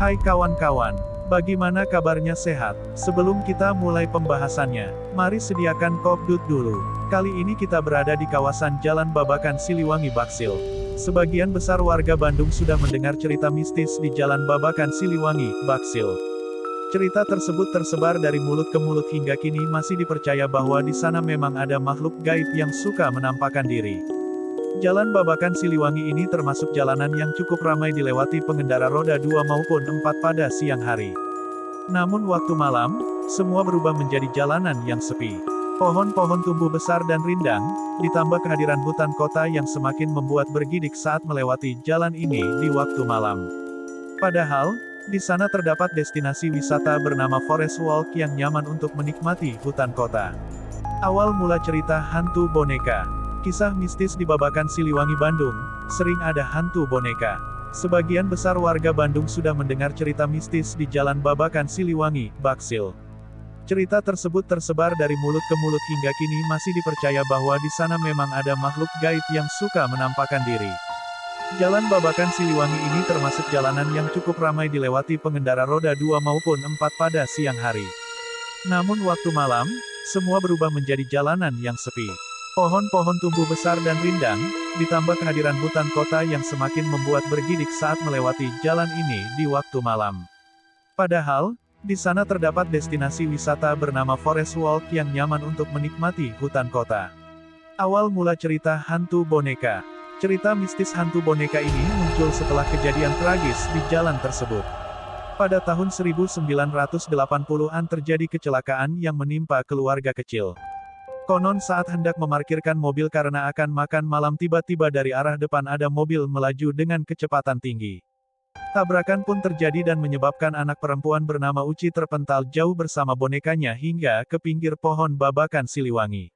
Hai kawan-kawan, bagaimana kabarnya, sehat? Sebelum kita mulai pembahasannya, mari sediakan kopdut dulu. Kali ini kita berada di kawasan Jalan Babakan Siliwangi Baksil. Sebagian besar warga Bandung sudah mendengar cerita mistis di Jalan Babakan Siliwangi, Baksil. Cerita tersebut tersebar dari mulut ke mulut hingga kini masih dipercaya bahwa di sana memang ada makhluk gaib yang suka menampakkan diri. Jalan Babakan Siliwangi ini termasuk jalanan yang cukup ramai dilewati pengendara roda 2 maupun 4 pada siang hari. Namun waktu malam, semua berubah menjadi jalanan yang sepi. Pohon-pohon tumbuh besar dan rindang, ditambah kehadiran hutan kota yang semakin membuat bergidik saat melewati jalan ini di waktu malam. Padahal, di sana terdapat destinasi wisata bernama Forest Walk yang nyaman untuk menikmati hutan kota. Awal mula cerita hantu boneka. Kisah mistis di Babakan Siliwangi Bandung, sering ada hantu boneka. Sebagian besar warga Bandung sudah mendengar cerita mistis di Jalan Babakan Siliwangi, Baksil. Cerita tersebut tersebar dari mulut ke mulut hingga kini masih dipercaya bahwa di sana memang ada makhluk gaib yang suka menampakkan diri. Jalan Babakan Siliwangi ini termasuk jalanan yang cukup ramai dilewati pengendara roda 2 maupun 4 pada siang hari. Namun waktu malam, semua berubah menjadi jalanan yang sepi. Pohon-pohon tumbuh besar dan rindang, ditambah kehadiran hutan kota yang semakin membuat bergidik saat melewati jalan ini di waktu malam. Padahal, di sana terdapat destinasi wisata bernama Forest Walk yang nyaman untuk menikmati hutan kota. Awal mula cerita hantu boneka. Cerita mistis hantu boneka ini muncul setelah kejadian tragis di jalan tersebut. Pada tahun 1980-an terjadi kecelakaan yang menimpa keluarga kecil. Konon saat hendak memarkirkan mobil karena akan makan malam tiba-tiba dari arah depan ada mobil melaju dengan kecepatan tinggi. Tabrakan pun terjadi dan menyebabkan anak perempuan bernama Uci terpental jauh bersama bonekanya hingga ke pinggir pohon Babakan Siliwangi.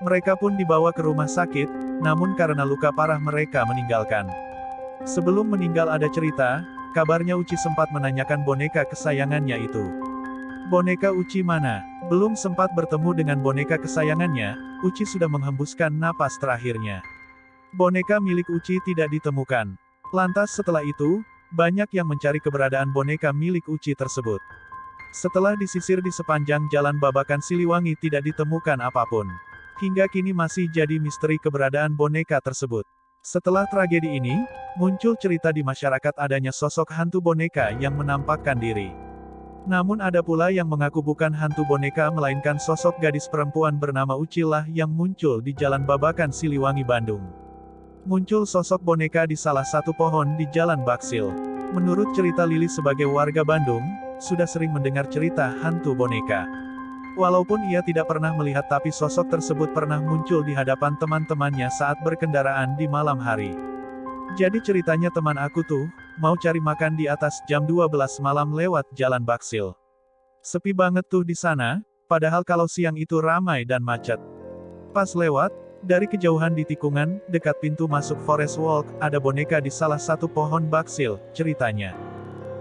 Mereka pun dibawa ke rumah sakit, namun karena luka parah mereka meninggalkan. Sebelum meninggal ada cerita, kabarnya Uci sempat menanyakan boneka kesayangannya itu. Boneka Uci mana? Belum sempat bertemu dengan boneka kesayangannya, Uci sudah menghembuskan napas terakhirnya. Boneka milik Uci tidak ditemukan. Lantas setelah itu, banyak yang mencari keberadaan boneka milik Uci tersebut. Setelah disisir di sepanjang Jalan Babakan Siliwangi tidak ditemukan apapun. Hingga kini masih jadi misteri keberadaan boneka tersebut. Setelah tragedi ini, muncul cerita di masyarakat adanya sosok hantu boneka yang menampakkan diri. Namun ada pula yang mengaku bukan hantu boneka melainkan sosok gadis perempuan bernama Uci lah yang muncul di Jalan Babakan Siliwangi Bandung. Muncul sosok boneka di salah satu pohon di Jalan Baksil. Menurut cerita Lili sebagai warga Bandung, sudah sering mendengar cerita hantu boneka. Walaupun ia tidak pernah melihat tapi sosok tersebut pernah muncul di hadapan teman-temannya saat berkendaraan di malam hari. Jadi ceritanya teman aku tuh, mau cari makan di atas jam 12 malam lewat Jalan Baksil. Sepi banget tuh di sana, padahal kalau siang itu ramai dan macet. Pas lewat, dari kejauhan di tikungan, dekat pintu masuk Forest Walk, ada boneka di salah satu pohon baksil, ceritanya.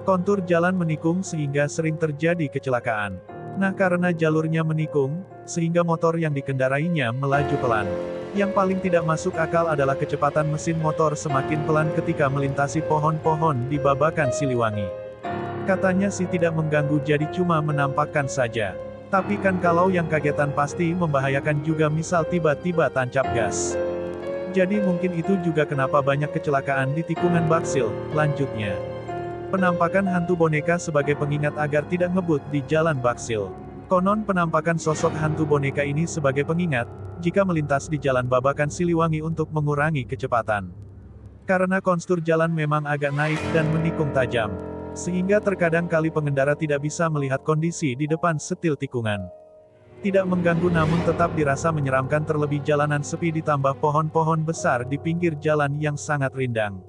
Kontur jalan menikung sehingga sering terjadi kecelakaan. Nah karena jalurnya menikung, sehingga motor yang dikendarainya melaju pelan. Yang paling tidak masuk akal adalah kecepatan mesin motor semakin pelan ketika melintasi pohon-pohon di Babakan Siliwangi. Katanya sih tidak mengganggu jadi cuma menampakkan saja. Tapi kan kalau yang kagetan pasti membahayakan juga misal tiba-tiba tancap gas. Jadi mungkin itu juga kenapa banyak kecelakaan di tikungan Baksil, lanjutnya. Penampakan hantu boneka sebagai pengingat agar tidak ngebut di Jalan Baksil. Konon penampakan sosok hantu boneka ini sebagai pengingat, jika melintas di Jalan Babakan Siliwangi untuk mengurangi kecepatan. Karena konstur jalan memang agak naik dan menikung tajam. Sehingga terkadang kali pengendara tidak bisa melihat kondisi di depan setil tikungan. Tidak mengganggu namun tetap dirasa menyeramkan terlebih jalanan sepi ditambah pohon-pohon besar di pinggir jalan yang sangat rindang.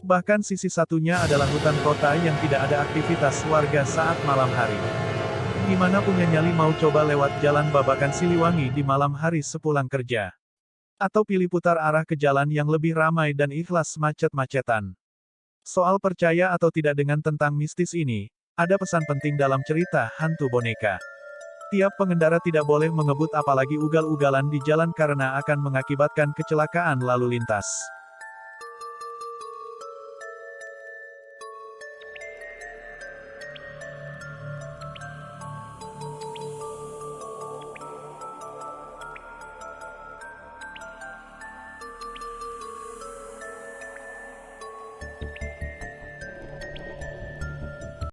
Bahkan sisi satunya adalah hutan kota yang tidak ada aktivitas warga saat malam hari. Gimana punya nyali mau coba lewat Jalan Babakan Siliwangi di malam hari sepulang kerja? Atau pilih putar arah ke jalan yang lebih ramai dan ikhlas macet-macetan? Soal percaya atau tidak dengan tentang mistis ini, ada pesan penting dalam cerita hantu boneka. Tiap pengendara tidak boleh mengebut apalagi ugal-ugalan di jalan karena akan mengakibatkan kecelakaan lalu lintas.